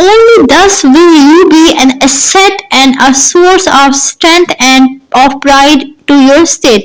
Only thus will you be an asset and a source of strength and of pride to your state.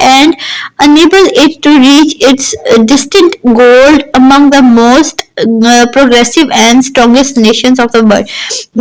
and enable it to reach its distant goal among the most progressive and strongest nations of the world.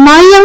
My young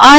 I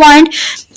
point,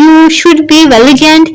you should be vigilant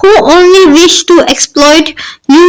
who only wish to exploit you,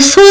so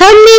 Thirdly,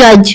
judge,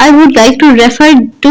I would like to refer to,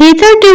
hitherto,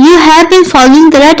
You have been following the rut,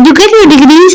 You get your degrees,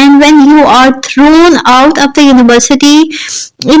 and when you are thrown out of the university in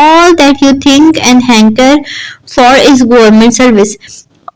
all that you think and hanker for is government service.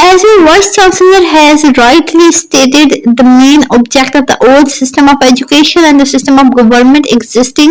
As your vice chancellor has rightly stated, the main object of the old system of education and the system of government existing,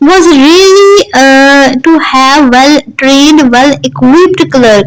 was really to have well trained, well equipped clerk.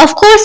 Of course,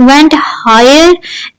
went higher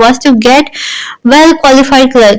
was to get well qualified clerk.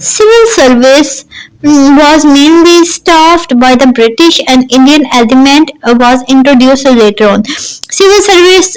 Civil service was mainly staffed by the British and Indian element was introduced later on. Civil service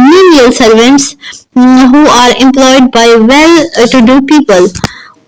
menial servants who are employed by well-to-do people.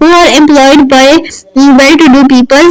who are employed by well-to-do people,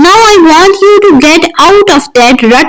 Now I want you to get out of that rut.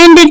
and that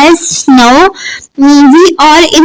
As now we are in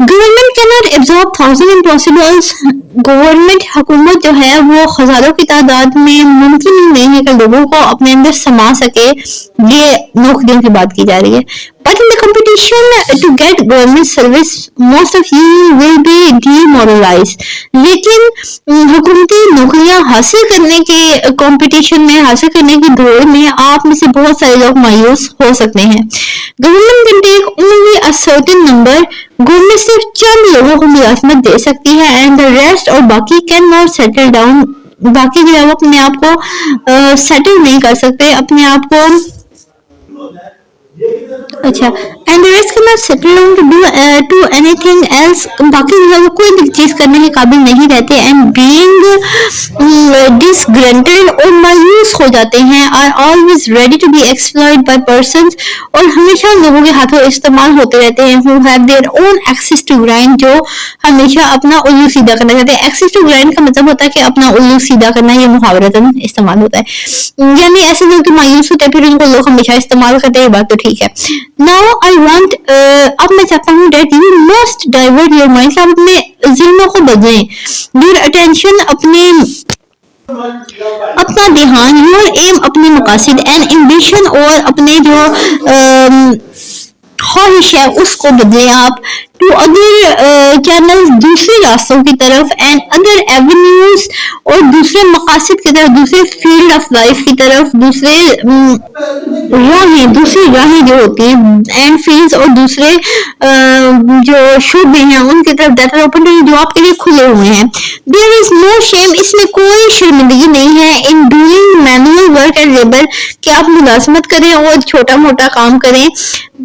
government کی not absorb thousand امپاسبلس. Government حکومت جو ہے وہ ہزاروں کی تعداد میں ممکن ہی نہیں ہے کہ لوگوں کو اپنے اندر سما سکے. یہ نوکریوں کی بات کی جا رہی ہے. But in the competition to get government service, most of you will be demoralized. لیکن حکومتی نوکریاں حاصل کرنے کے کمپٹیشن میں، حاصل کرنے کی دوڑ میں آپ میں سے بہت سارے لوگ مایوس ہو سکتے ہیں. Government can take only a certain number. Government صرف چند لوگوں کو ملازمت دے سکتی ہے and the rest اور باقی can not settle down. باقی جو ہے وہ اپنے آپ کو سیٹل نہیں کر سکتے، اپنے آپ کو اچھا اینڈ ریسٹ کے بعد settle down to anything else. باقی جو ہے وہ کوئی بھی چیز کرنے کے قابل نہیں رہتے. اینڈ بینگ ڈسگرنٹڈ اور مایوس ہو جاتے ہیں. Are always ready to be exploit by persons. اور ہمیشہ لوگوں کے ہاتھوں استعمال ہوتے رہتے ہیں. who have their own access to grind. جو ہمیشہ اپنا الو سیدھا کرنا چاہتے ہیں. ایکسس ٹو گرائنڈ کا مطلب ہوتا ہے کہ اپنا الو سیدھا کرنا. یہ محاورتاً استعمال ہوتا ہے، یعنی ایسے لوگ جو مایوس ہوتے ہیں پھر ان کو لوگ ہمیشہ استعمال کرتے ہیں. یہ بات تو ٹھیک ہے. Now I want اب میں چاہتا ہوں that you must divert your mind. آپ اپنے ذہنوں کو بدلیں. your attention اپنا دھیان، your aim اپنے مقاصد، and ambition اور اپنے جو خواہش ہے اس کو بدلیں آپ. ٹو ادر چینل، دوسرے راستوں کی طرف، اینڈ ادر ایونیوز اور دوسرے مقاصد کی طرف، دوسرے فیلڈ آف لائف کی طرف، دوسری راہیں جو ہوتی ہیں اینڈ فیلڈز اور دوسرے جو شعبے ہیں ان کی طرف that are open to you, جو آپ کے لیے کھلے ہوئے ہیں. دیر از نو شیم، اس میں کوئی شرمندگی نہیں ہے. In doing manual work and labour, کہ آپ ملازمت کریں اور چھوٹا موٹا کام کریں.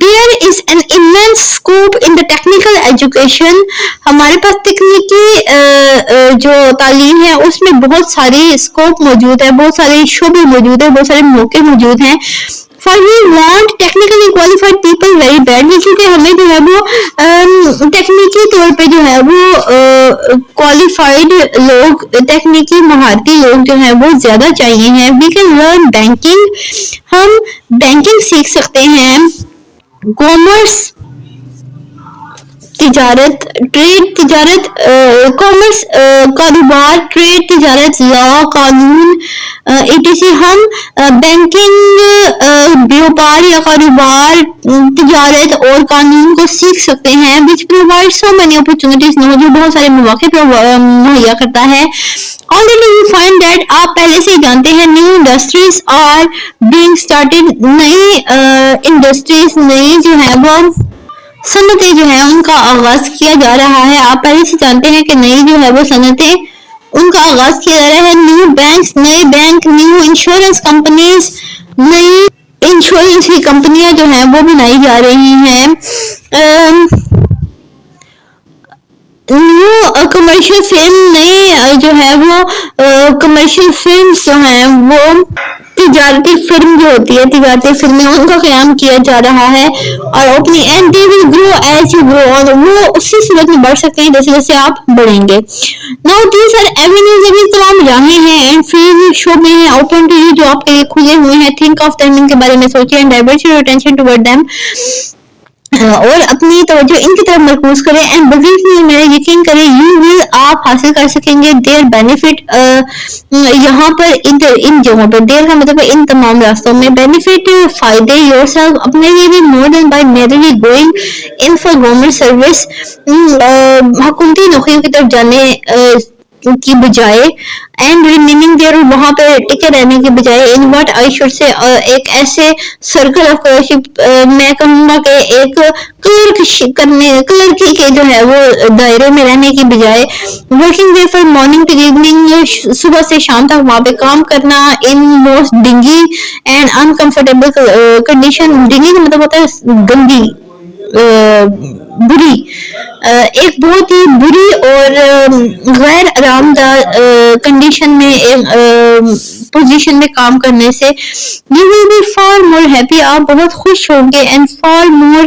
There is an immense scope in the technical education. ہمارے پاس تکنیکی جو تعلیم ہے اس میں بہت ساری اسکوپ موجود ہے، بہت سارے شعبے موجود ہیں، بہت سارے موقع موجود ہیں. For we want technically qualified people very badly. کیونکہ ہمیں جو ہے وہ ٹیکنیکی طور پہ جو ہے وہ qualified لوگ، تکنیکی مہارتی لوگ جو ہیں وہ زیادہ چاہیے ہیں. We can learn banking. ہم بینکنگ سیکھ سکتے ہیں. کامرس، تجارت، ٹریڈ، تجارت، کامرس، کاروبار، ٹریڈ، تجارت، لا، قانون، etc. ہم بینکنگ، بیوپار یا کاروبار، تجارت اور قانون کو سیکھ سکتے ہیں. which provide so many opportunities. جو بہت سارے مواقع مہیا کرتا ہے. already you find that آپ پہلے سے ہی جانتے ہیں new industries are being started. نئی انڈسٹریز، نئی جو ہے وہ صنعتیں جو ہیں ان کا آغاز کیا جا رہا ہے. آپ پہلے سے جانتے ہیں کہ نئی جو ہے وہ صنعتیں ان کا آغاز کیا جا رہا ہے. نیو بینکس، نئے بینک، نیو انشورنس کمپنیز، نئی انشورنس کی کمپنیاں جو ہیں وہ بنائی جا رہی ہیں. نیو کمرشل فلم، نئی جو ہے وہ کمرشل فلمز جو ہیں وہ تجارتی فلم جو ہوتی ہے، تجارتی فلمیں، ان کا قیام کیا جا رہا ہے. اور اپنی and they will grow as you grow on, وہ اسی صورت میں بڑھ سکتے ہیں جیسے جیسے آپ بڑھیں گے. ناؤ دیز آر ایونیوز، ابھی تمام راہیں ہیں اینڈ فیلڈ، شعبے ہیں اوپن ٹو یو جو آپ کے لیے کھلے ہوئے ہیں. تھنک آف دیم، ان کے بارے میں سوچیں. And divert your attention toward them, اور اپنی توجہ ان کی طرف مرکوز کریں. اینڈ بلیو می، میرا یقین کریں، یو ول، آپ حاصل کر سکیں گے دیر بینیفٹ. یہاں پر ان جگہوں پر دیر کا مطلب ہے ان تمام راستوں میں. بینیفٹ، فائدے، یور سیلف، اپنے لیے بھی، more than by merely going in for government service, حکومتی نوکریوں کی طرف جانے کی بجائے. اینڈ ریمیننگ دیئر، وہاں پہ ٹکے رہنے کی بجائے. In what I should say, ایک ایسے سرکل آف کلرشپ، میں کہوں گا کہ ایک کلرکی کے جو ہے وہ دائرے میں رہنے کی بجائے. Working there for morning to evening, صبح سے شام تک وہاں پہ کام کرنا. In most dingy and uncomfortable condition. Dingy کا مطلب ہوتا ہے گندی، بری، ایک بہت ہی بری اور غیر آرام دہ کنڈیشن میں، پوزیشن میں کام کرنے سے. You will be for more happy, آپ بہت خوش ہوں گے. اینڈ فار مور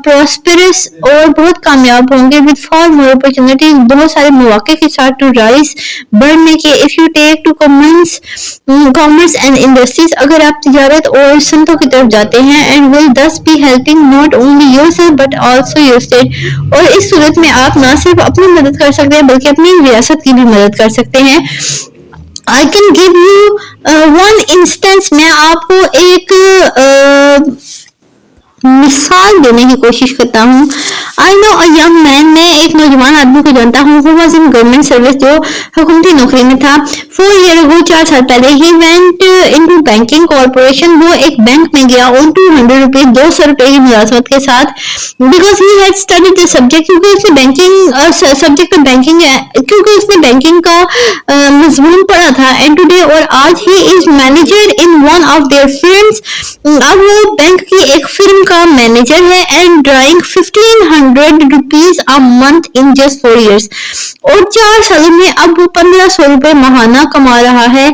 پراسپرس، اور بہت کامیاب ہوں گے. وتھ فار مور اپرچونیٹیز، بہت سارے مواقع کے ساتھ. ٹو رائز، بڑھنے کے. If you take to commerce and industries, اگر آپ تجارت اور صنعتوں کی طرف جاتے ہیں. And will this be helping not only yourself but also your state. اور اس صورت میں آپ نہ صرف اپنی مدد کر سکتے ہیں بلکہ اپنی ریاست کی بھی مدد کر سکتے ہیں. I can give you one instance. میں آپ کو ایک مثال دینے کی کوشش کرتا ہوں. I know a young man. میں ایک نوجوان آدمی کو جانتا ہوں who was in government service, جو حکومتی نوکری میں تھا. 4 years ago, 4 سال پہلے he went into banking corporation. وہ ایک بینک میں گیا on 200 روپیز, 200 روپے کی ملازمت کے ساتھ, because he had studied the subject. کیونکہ اس نے بینکنگ سبجیکٹ بینکنگ ہے, کیونکہ اس نے بینکنگ کا مضمون پڑھا تھا. And today, اور آج he is manager in one of their firms. اب وہ بینک کی ایک فرم کا مینیجر ہے. And drawing 1500 rupees a month in just 4 years. اور 4 سالوں میں اب وہ 1500 روپے ماہانہ کما رہا ہے.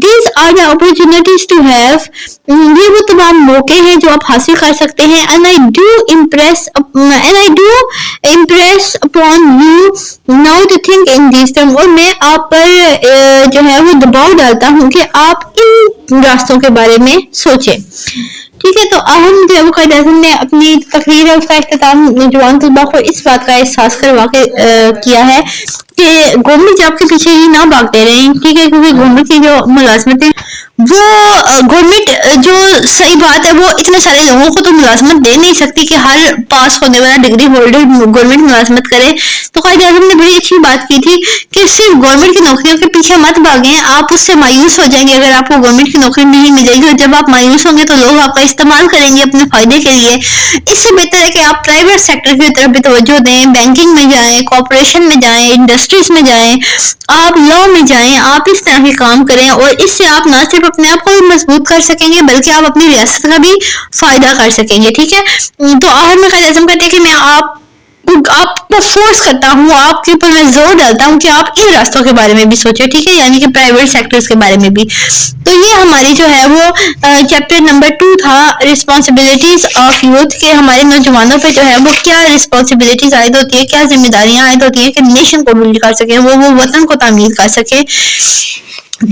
These are the opportunities to have. یہ وہ تمام موقع ہیں جو آپ حاصل کر سکتے ہیں. And I do impress upon you now to think in these terms. اور میں آپ پر جو ہے وہ دباؤ ڈالتا ہوں کہ آپ ان راستوں کے بارے میں سوچیں. ٹھیک ہے, تو اہم جو ہے وہ قائد اعظم نے اپنی تقریر اور اس کا اختتام نوجوان طلباء کو اس بات کا احساس کروا کے کیا ہے کہ گورنمنٹ جاب کے پیچھے ہی نہ بھاگتے رہیں. ٹھیک ہے, کیونکہ گورنمنٹ کی جو ملازمتیں وہ گورنمنٹ جو صحیح بات ہے وہ اتنے سارے لوگوں کو تو ملازمت دے نہیں سکتی کہ ہر پاس ہونے والا ڈگری ہولڈر گورنمنٹ ملازمت کرے. تو قائد اعظم نے بڑی اچھی بات کی تھی کہ صرف گورنمنٹ کی نوکریوں کے پیچھے مت بھاگیں, آپ اس سے مایوس ہو جائیں گے اگر آپ کو گورنمنٹ کی نوکری نہیں ملے گی. اور جب آپ مایوس ہوں گے تو لوگ آپ کا استعمال کریں گے اپنے فائدے کے لیے. اس سے بہتر ہے کہ آپ پرائیویٹ سیکٹر کی طرف بھی توجہ دیں, بینکنگ میں جائیں, کارپوریشن میں جائیں, انڈسٹریز میں جائیں, آپ لا میں جائیں, آپ اس طرح کے کام کریں. اور اس سے آپ نہ صرف اپنے آپ کو بھی مضبوط کر سکیں گے بلکہ آپ اپنی ریاست کا بھی فائدہ کر سکیں گے. ٹھیک ہے, تو آخر میں قائد اعظم کہتے ہیں کہ میں آپ کو فورس کرتا ہوں, آپ کے اوپر میں زور ڈالتا ہوں کہ آپ ان راستوں کے بارے میں بھی سوچیں. ٹھیک ہے, یعنی کہ پرائیویٹ سیکٹرز کے بارے میں بھی. تو یہ ہماری جو ہے وہ چیپٹر نمبر 2 تھا, رسپانسبلٹیز آف یوتھ, کہ ہمارے نوجوانوں پہ جو ہے وہ کیا رسپانسبلٹیز عائد ہوتی ہے, کیا ذمہ داریاں عائد ہوتی ہیں کہ نیشن کو بلڈ کر سکیں, وہ وطن کو تعمیر کر سکیں.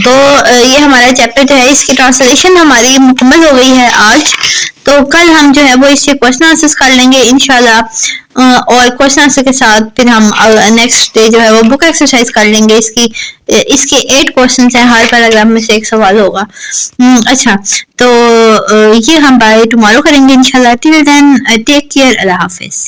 تو یہ ہمارا چیپٹر جو ہے اس کی ٹرانسلیشن ہماری مکمل ہو گئی ہے آج. تو کل ہم جو ہے وہ اس سے کوشچن آنسرز کر لیں گے انشاءاللہ, اور کوشچن آنسر کے ساتھ پھر ہم نیکسٹ ڈے جو ہے وہ بک ایکسرسائز کر لیں گے. اس کے 8 کوشچنس ہیں, ہر پیراگراف میں سے ایک سوال ہوگا. اچھا, تو یہ ہم بائی ٹمارو کریں گے انشاءاللہ. ٹل دین ٹیک کیئر, اللہ حافظ.